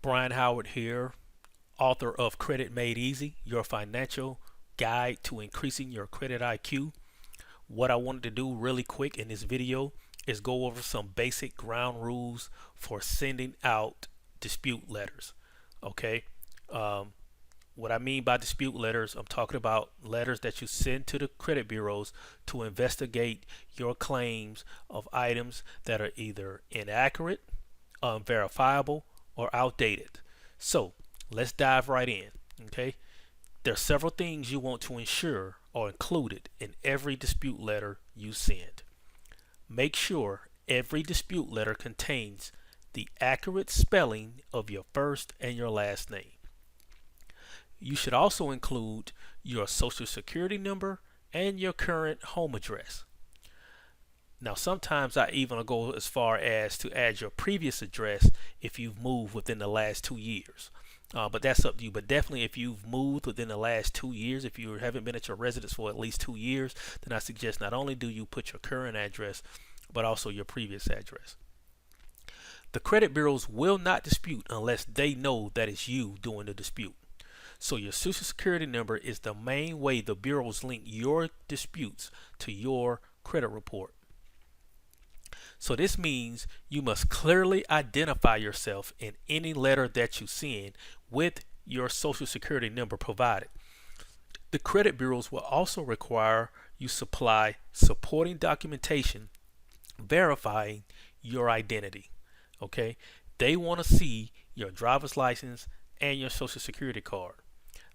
Brian Howard here, author of Credit Made Easy, your financial guide to increasing your credit IQ. What I wanted to do really quick in this video is go over some basic ground rules for sending out dispute letters. Okay. Um, what I mean by dispute letters, I'm talking about letters that you send to the credit bureaus to investigate your claims of items that are either inaccurate, unverifiable, or outdated. So let's dive right in. Okay, there are several things you want to ensure are included in every dispute letter you send. Make sure every dispute letter contains the accurate spelling of your first and your last name. You should also include your social security number and your current home address. Now, sometimes I even go as far as to add your previous address if you've moved within the last 2 years. But that's up to you. But definitely, if you've moved within the last 2 years, if you haven't been at your residence for at least 2 years, then I suggest not only do you put your current address, but also your previous address. The credit bureaus will not dispute unless they know that it's you doing the dispute. So your social security number is the main way the bureaus link your disputes to your credit report. So this means you must clearly identify yourself in any letter that you send with your social security number provided. The credit bureaus will also require you supply supporting documentation verifying your identity. Okay? They want to see your driver's license and your social security card.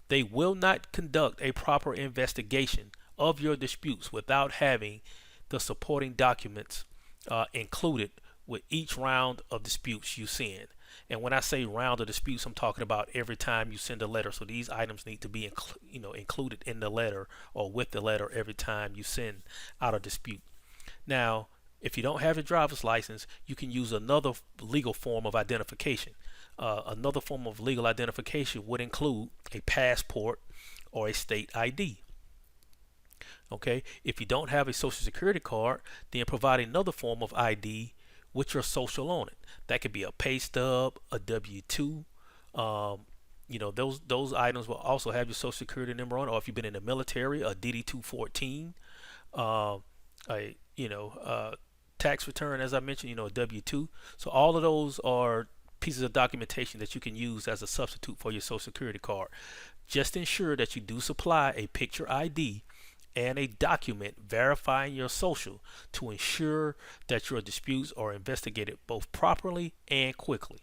They will not conduct a proper investigation of your disputes without having the supporting documents included with each round of disputes you send. And when I say round of disputes, I'm talking about every time you send a letter. So these items need to be included in the letter or with the letter every time you send out a dispute. Now, if you don't have your driver's license, you can use another legal form of identification. Another form of legal identification would include a passport or a state ID. Okay, if you don't have a social security card, then provide another form of ID with your social on it. That could be a pay stub, a W-2. Those items will also have your social security number on it. Or if you've been in the military, a DD-214, tax return, as I mentioned, a W-2. So all of those are pieces of documentation that you can use as a substitute for your social security card. Just ensure that you do supply a picture ID and a document verifying your social to ensure that your disputes are investigated both properly and quickly.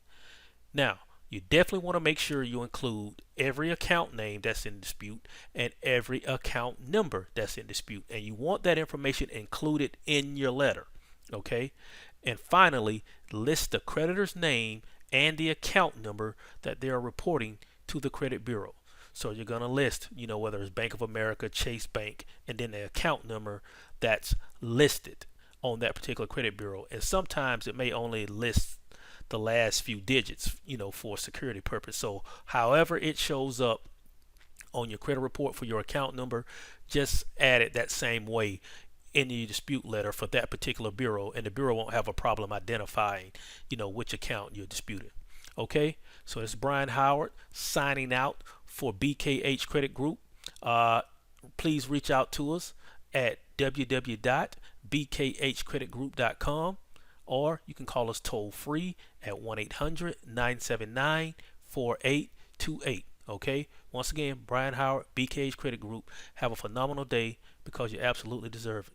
Now, you definitely want to make sure you include every account name that's in dispute and every account number that's in dispute, and you want that information included in your letter. Okay? And finally, list the creditor's name and the account number that they are reporting to the credit bureau. So you're going to list, whether it's Bank of America, Chase Bank, and then the account number that's listed on that particular credit bureau. And sometimes it may only list the last few digits, for security purpose. So however it shows up on your credit report for your account number, just add it that same way in the dispute letter for that particular bureau, and the bureau won't have a problem identifying, which account you're disputing. Okay, so it's Brian Howard signing out for BKH Credit Group. Please reach out to us at www.bkhcreditgroup.com, or you can call us toll free at 1-800-979-4828. Okay, once again, Brian Howard, BKH Credit Group. Have a phenomenal day because you absolutely deserve it.